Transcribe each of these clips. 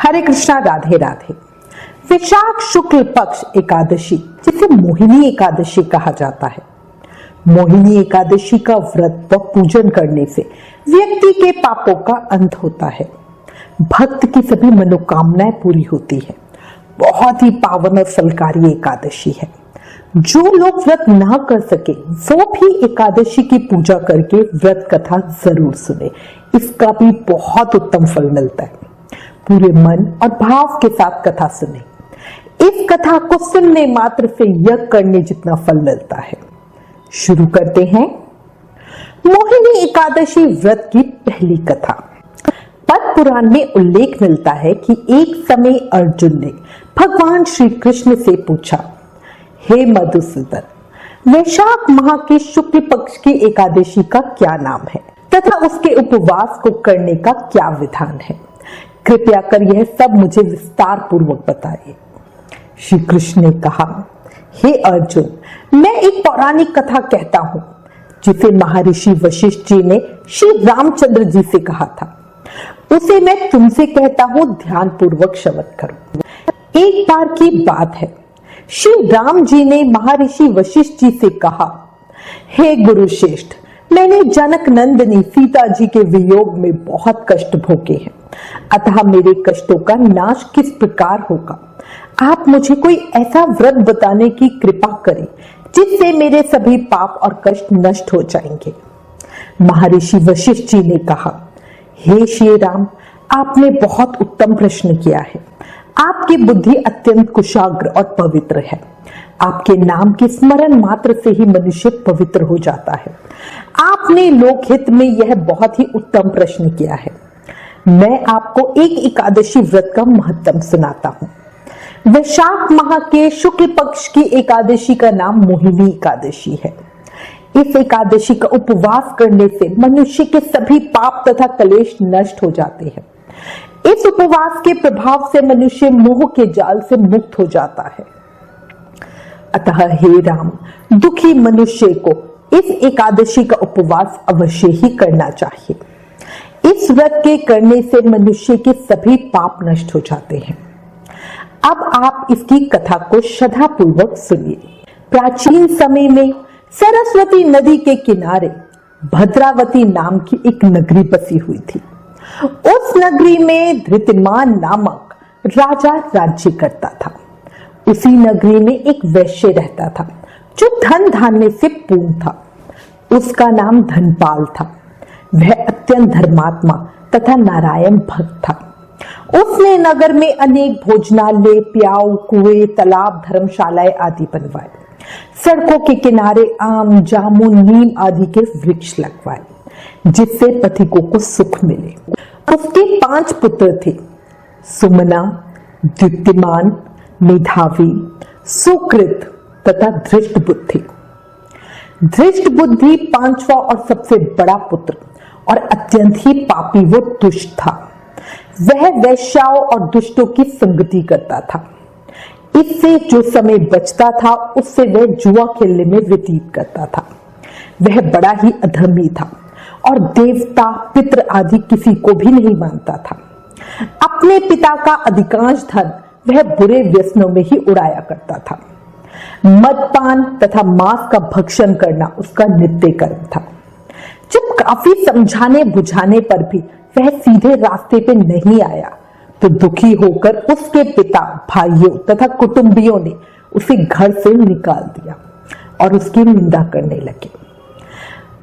हरे कृष्णा, राधे राधे। वैशाख शुक्ल पक्ष एकादशी, जिसे मोहिनी एकादशी कहा जाता है। मोहिनी एकादशी का व्रत व पूजन करने से व्यक्ति के पापों का अंत होता है, भक्त की सभी मनोकामनाएं पूरी होती है। बहुत ही पावन और फलकारी एकादशी है। जो लोग व्रत ना कर सके वो भी एकादशी की पूजा करके व्रत कथा जरूर सुने, इसका भी बहुत उत्तम फल मिलता है। पूरे मन और भाव के साथ कथा सुने। इस कथा को सुनने मात्र से यज्ञ करने जितना फल मिलता है। शुरू करते हैं। मोहिनी एकादशी व्रत की पहली कथा। पद्म पुराण में उल्लेख मिलता है कि एक समय अर्जुन ने भगवान श्री कृष्ण से पूछा, हे मधुसूदन, वैशाख माह के शुक्ल पक्ष की एकादशी का क्या नाम है तथा उसके उपवास को करने का क्या विधान है? कृपया कर यह सब मुझे विस्तार पूर्वक बताइए। श्री कृष्ण ने कहा, हे अर्जुन, मैं एक पौराणिक कथा कहता हूँ जिसे महर्षि वशिष्ठ जी ने श्री रामचंद्र जी से कहा था। उसे मैं तुमसे कहता हूँ, ध्यान पूर्वक श्रवण करो। एक बार की बात है, श्री राम जी ने महर्षि वशिष्ठ जी से कहा, हे गुरु श्रेष्ठ, मैंने जनक नंदिनी सीता जी के वियोग में बहुत कष्ट भोगे हैं, अतः मेरे कष्टों का नाश किस प्रकार होगा? आप मुझे कोई ऐसा व्रत बताने की कृपा करें जिससे मेरे सभी पाप और कष्ट नष्ट हो जाएंगे। महर्षि वशिष्ठ जी ने कहा, हे श्री राम, आपने बहुत उत्तम प्रश्न किया है। आपकी बुद्धि अत्यंत कुशाग्र और पवित्र है। आपके नाम के स्मरण मात्र से ही मनुष्य पवित्र हो जाता है। आपने लोकहित में यह बहुत ही उत्तम प्रश्न किया है। मैं आपको एक एकादशी व्रत का महत्व सुनाता हूँ। वैशाख माह के शुक्ल पक्ष की एकादशी का नाम मोहिनी एकादशी है। इस एकादशी का उपवास करने से मनुष्य के सभी पाप तथा कलेश नष्ट हो जाते हैं। इस उपवास के प्रभाव से मनुष्य मोह के जाल से मुक्त हो जाता है। अतः हे राम, दुखी मनुष्य को इस एकादशी का उपवास अवश्य ही करना चाहिए। इस व्रत के करने से मनुष्य के सभी पाप नष्ट हो जाते हैं। अब आप इसकी कथा को श्रद्धा पूर्वक सुनिए। प्राचीन समय में सरस्वती नदी के किनारे भद्रावती नाम की एक नगरी बसी हुई थी। उस नगरी में धृतिमान नामक राजा राज्य करता था। उसी नगरी में एक वैश्य रहता था जो धन धान्य से पूर्ण था। उसका नाम धनपाल था। वह अत्यंत धर्मात्मा तथा नारायण भक्त था। उसने नगर में अनेक भोजनालय, प्याऊ, कुएं, तालाब, धर्मशालाएं आदि बनवाए। सड़कों के किनारे आम, जामुन, नीम आदि के वृक्ष लगवाए जिससे पथिकों को सुख मिले। उसके 5 पुत्र थे, सुमना, द्युतिमान, मेधावी, सुकृत तथा धृष्ट बुद्धि। धृष्ट बुद्धि 5वां और सबसे बड़ा पुत्र और अत्यंत ही पापी वो दुष्ट था। वह वैश्याओं और दुष्टों की संगति करता था। इससे जो समय बचता था उससे वह जुआ खेलने में व्यतीत करता था। वह बड़ा ही अधर्मी था और देवता, पितृ आदि किसी को भी नहीं मानता था। अपने पिता का अधिकांश धन वह बुरे व्यसनों में ही उड़ाया करता था। मदपान तथा मांस का भक्षण करना उसका नित्य कर्म था। जब काफी समझाने बुझाने पर भी वह सीधे रास्ते पे नहीं आया तो दुखी होकर उसके पिता, भाइयों तथा कुटुंबियों ने उसे घर से निकाल दिया और उसकी निंदा करने लगे।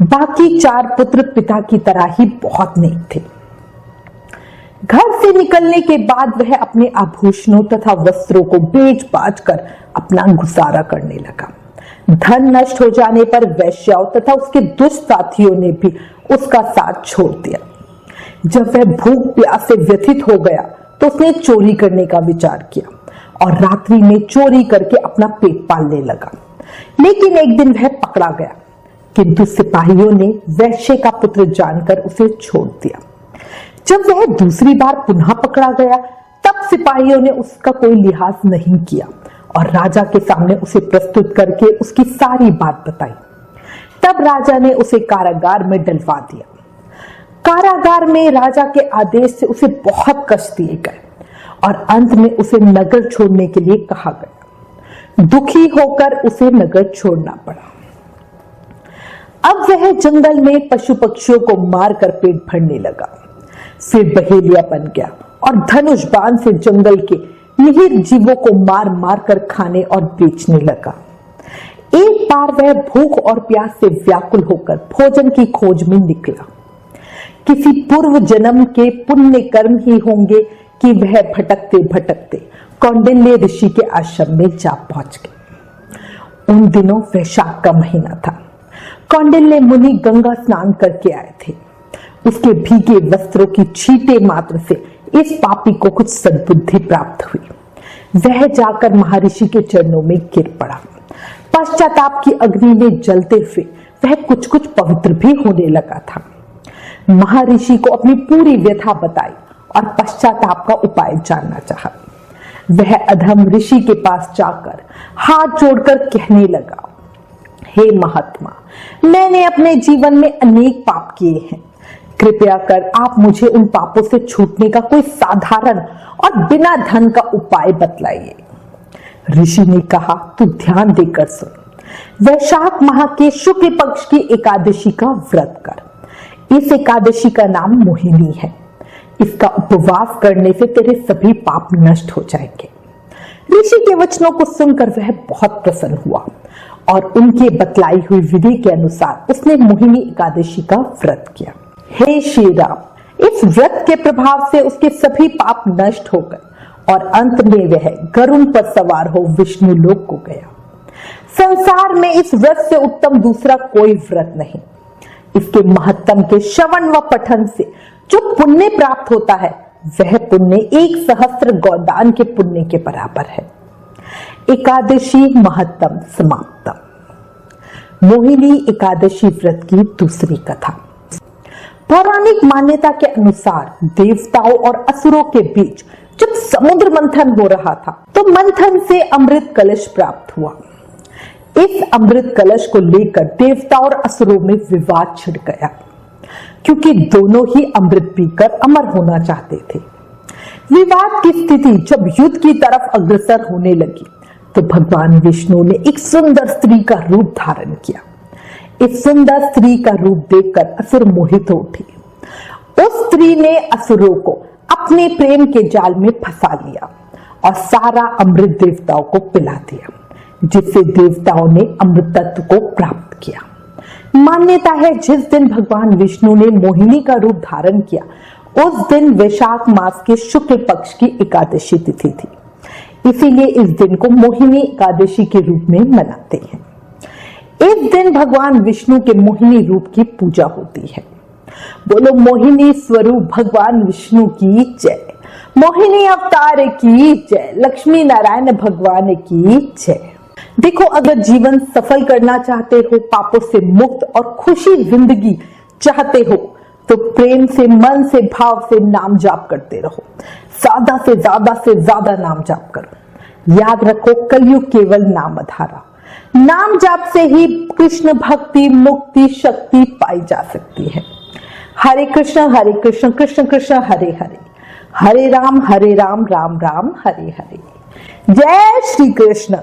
बाकी 4 पुत्र पिता की तरह ही बहुत नेक थे। घर से निकलने के बाद वह अपने आभूषणों तथा वस्त्रों को बेच बाच कर अपना गुजारा करने लगा। धन नष्ट हो जाने पर वैश्याओं तथा उसके दुष्ट साथियों ने भी उसका साथ छोड़ दिया। जब वह भूख प्यास से व्यथित हो गया तो उसने चोरी करने का विचार किया और रात्रि में चोरी करके अपना पेट पालने लगा। लेकिन एक दिन वह पकड़ा गया, किंतु सिपाहियों ने वैश्य का पुत्र जानकर उसे छोड़ दिया। जब वह दूसरी बार पुनः पकड़ा गया तब सिपाहियों ने उसका कोई लिहाज नहीं किया और राजा के सामने उसे प्रस्तुत करके उसकी सारी बात बताई। तब राजा ने उसे कारागार में डलवा दिया। कारागार में राजा के आदेश से उसे बहुत कष्ट दिए गए और अंत में उसे नगर छोड़ने के लिए कहा गया। दुखी होकर उसे नगर छोड़ना पड़ा। अब वह जंगल में पशु पक्षियों को मारकर पेट भरने लगा। फिर बहेलिया बन गया और धनुष बाण से जंगल के निहित जीवों को मार मार कर खाने और बेचने लगा। एक बार वह भूख और प्यास से व्याकुल होकर भोजन की खोज में निकला। किसी पूर्व जन्म के पुण्य कर्म ही होंगे कि वह भटकते भटकते कौंडिल्य ऋषि के आश्रम में जा पहुंच गए। उन दिनों वैशाख का महीना था। कौंडिल्य मुनि गंगा स्नान करके आए थे। उसके भीगे वस्त्रों की छींटे मात्र से इस पापी को कुछ सद्बुद्धि प्राप्त हुई। वह जाकर महर्षि के चरणों में गिर पड़ा। पश्चाताप की अग्नि में जलते हुए वह कुछ कुछ पवित्र भी होने लगा था। महर्षि को अपनी पूरी व्यथा बताई और पश्चाताप का उपाय जानना चाहा। वह अधम ऋषि के पास जाकर हाथ जोड़कर कहने लगा, हे महात्मा, मैंने अपने जीवन में अनेक पाप किए हैं। कृपया कर आप मुझे उन पापों से छूटने का कोई साधारण और बिना धन का उपाय बतलाइए। ऋषि ने कहा, तू ध्यान देकर सुन। वैशाख माह के शुक्ल पक्ष की एकादशी का व्रत कर। इस एकादशी का नाम मोहिनी है। इसका उपवास करने से तेरे सभी पाप नष्ट हो जाएंगे। ऋषि के वचनों को सुनकर वह बहुत प्रसन्न हुआ और उनके बतलाई हुई विधि के अनुसार उसने मोहिनी एकादशी का व्रत किया। हे श्री राम, इस व्रत के प्रभाव से उसके सभी पाप नष्ट हो गए और अंत में वह गरुड़ पर सवार हो विष्णु लोक को गया। संसार में इस व्रत से उत्तम दूसरा कोई व्रत नहीं। इसके महत्तम के श्रवण व पठन से जो पुण्य प्राप्त होता है वह पुण्य 1 सहस्त्र गोदान के पुण्य के बराबर है। एकादशी महत्तम समाप्तम। मोहिनी एकादशी व्रत की दूसरी कथा। पौराणिक मान्यता के अनुसार देवताओं और असुरों के बीच जब समुद्र मंथन हो रहा था तो मंथन से अमृत कलश प्राप्त हुआ। इस अमृत कलश को लेकर देवताओं और असुरों में विवाद छिड़ गया, क्योंकि दोनों ही अमृत पीकर अमर होना चाहते थे। विवाद की स्थिति जब युद्ध की तरफ अग्रसर होने लगी तो भगवान विष्णु ने एक सुंदर स्त्री का रूप धारण किया। इस सुंदर स्त्री का रूप देखकर असुर मोहित उठे। उस स्त्री ने असुरों को अपने प्रेम के जाल में फंसा लिया और सारा अमृत देवताओं को पिला दिया, जिससे देवताओं ने अमृत तत्व को प्राप्त किया। मान्यता है जिस दिन भगवान विष्णु ने मोहिनी का रूप धारण किया उस दिन वैशाख मास के शुक्ल पक्ष की एकादशी तिथि थी। इसीलिए इस दिन को मोहिनी एकादशी के रूप में मनाते हैं। इस दिन भगवान विष्णु के मोहिनी रूप की पूजा होती है। बोलो मोहिनी स्वरूप भगवान विष्णु की जय। मोहिनी अवतार की जय। लक्ष्मी नारायण भगवान की जय। देखो, अगर जीवन सफल करना चाहते हो, पापों से मुक्त और खुशी जिंदगी चाहते हो तो प्रेम से, मन से, भाव से नाम जाप करते रहो। ज्यादा से ज्यादा नाम जाप करो। याद रखो, कलयुग केवल नाम आधारा। नाम जाप से ही कृष्ण भक्ति, मुक्ति, शक्ति पाई जा सकती है। हरे कृष्ण कृष्ण कृष्ण हरे हरे, हरे राम राम राम हरे हरे। जय श्री कृष्ण।